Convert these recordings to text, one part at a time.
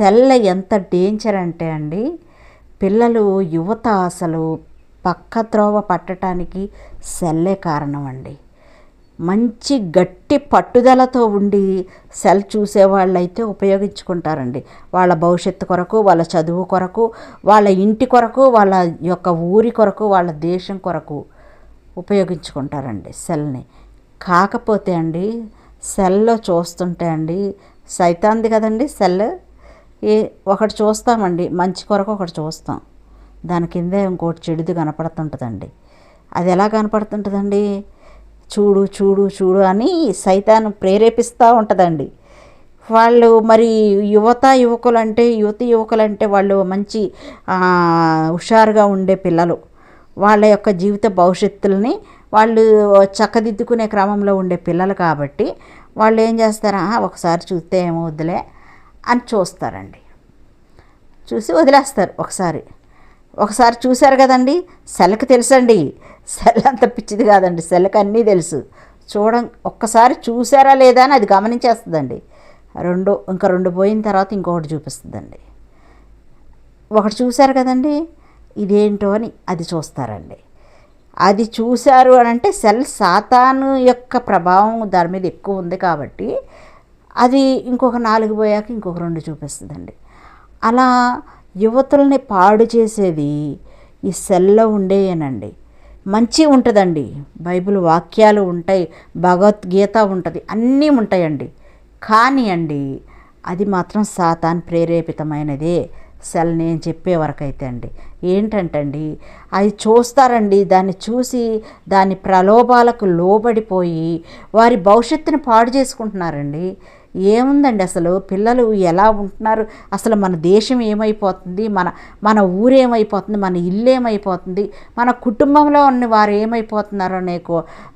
Cell ఎంత danger అంటే అండి, పిల్లలు యువత అసలు పక్కత్రోవ పట్టడానికి సెల్లే కారణం అండి. మంచి గట్టి పట్టుదలతో ఉండి సెల్ చూసేవాళ్ళైతే ఉపయోగించుకుంటారండి. వాళ్ళ భవిష్యత్తు కొరకు, వాళ్ళ చదువు కొరకు, వాళ్ళ ఇంటి కొరకు, వాళ్ళ యొక్క ఊరి కొరకు, వాళ్ళ దేశం కొరకు ఉపయోగించుకుంటారండి సెల్ని. కాకపోతే అండి, సెల్లో చూస్తుంటే అండి, సైతాన్ది కదండి సెల్. ఒకటి చూస్తామండి మంచి కొరకు, ఒకటి చూస్తాం, దాని కిందే ఇంకోటి చెడుది కనపడుతుంటుందండి. అది ఎలా కనపడుతుంటుందండి? చూడు చూడు చూడు అని సైతాను ప్రేరేపిస్తూ ఉంటుందండి. వాళ్ళు మరి యువతి యువకులంటే వాళ్ళు మంచి హుషారుగా ఉండే పిల్లలు. వాళ్ళ యొక్క జీవిత భవిష్యత్తులని వాళ్ళు చక్కదిద్దుకునే క్రమంలో ఉండే పిల్లలు కాబట్టి వాళ్ళు ఏం చేస్తారా, ఒకసారి చూస్తే ఏమవుద్దులే అని చూస్తారండి. చూసి వదిలేస్తారు. ఒకసారి చూశారు కదండి. సెల్కి తెలుసండి, సెల్ అంత పిచ్చిది కాదండి, సెల్కి అన్నీ తెలుసు. ఒక్కసారి చూసారా లేదా అని అది గమనించేస్తుందండి. రెండు పోయిన తర్వాత ఇంకొకటి చూపిస్తుందండి. ఒకటి చూశారు కదండి, ఇదేంటో అని అది చూస్తారండి. అది చూశారు అని అంటే సెల్ సాతాను యొక్క ప్రభావం దాని మీద ఎక్కువ ఉంది కాబట్టి అది ఇంకొక 4 పోయాక ఇంకొక 2 చూపిస్తుందండి. అలా యువతుల్ని పాడు చేసేది ఈ సెల్లో ఉండేయేనండి. మంచి ఉంటుందండి, బైబిల్ వాక్యాలు ఉంటాయి, భగవద్గీత ఉంటుంది, అన్నీ ఉంటాయండి. కానీ అండి, అది మాత్రం సాతాన్ ప్రేరేపితమైనదే సెల్. నేను చెప్పే వరకైతే అండి ఏంటంటే అండి, అది చూస్తారండి, దాన్ని చూసి దాని ప్రలోభాలకు లోబడిపోయి వారి భవిష్యత్తుని పాడు చేసుకుంటున్నారండి. ఏముందండి, అసలు పిల్లలు ఎలా ఉంటున్నారు, అసలు మన దేశం ఏమైపోతుంది, మన ఊరు ఏమైపోతుంది, మన ఇల్లు ఏమైపోతుంది, మన కుటుంబంలో ఉన్న వారు ఏమైపోతున్నారో అనే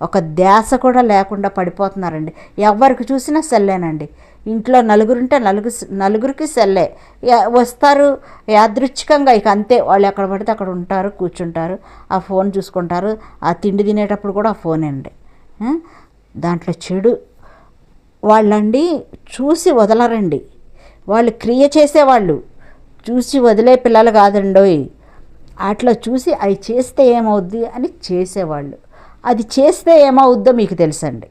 ఒక ధ్యాస కూడా లేకుండా పడిపోతున్నారండి. ఎవరికి చూసినా సెల్లేనండి. ఇంట్లో నలుగురుంటే నలుగురికి సెల్లే. వస్తారు యాదృచ్ఛికంగా, ఇక అంతే, వాళ్ళు ఎక్కడ పడితే అక్కడ ఉంటారు, కూర్చుంటారు, ఆ ఫోన్ చూసుకుంటారు. ఆ తిండి తినేటప్పుడు కూడా ఆ ఫోనే అండి. దాంట్లో చెడు వాళ్ళండి చూసి వదలరండి. వాళ్ళు క్రియ చేసేవాళ్ళు, చూసి వదిలే పిల్లలు కాదండోయ్. అట్లా చూసి అవి చేస్తే ఏమవుద్ది అని చేసేవాళ్ళు. అది చేస్తే ఏమవుద్దో మీకు తెలుసండి.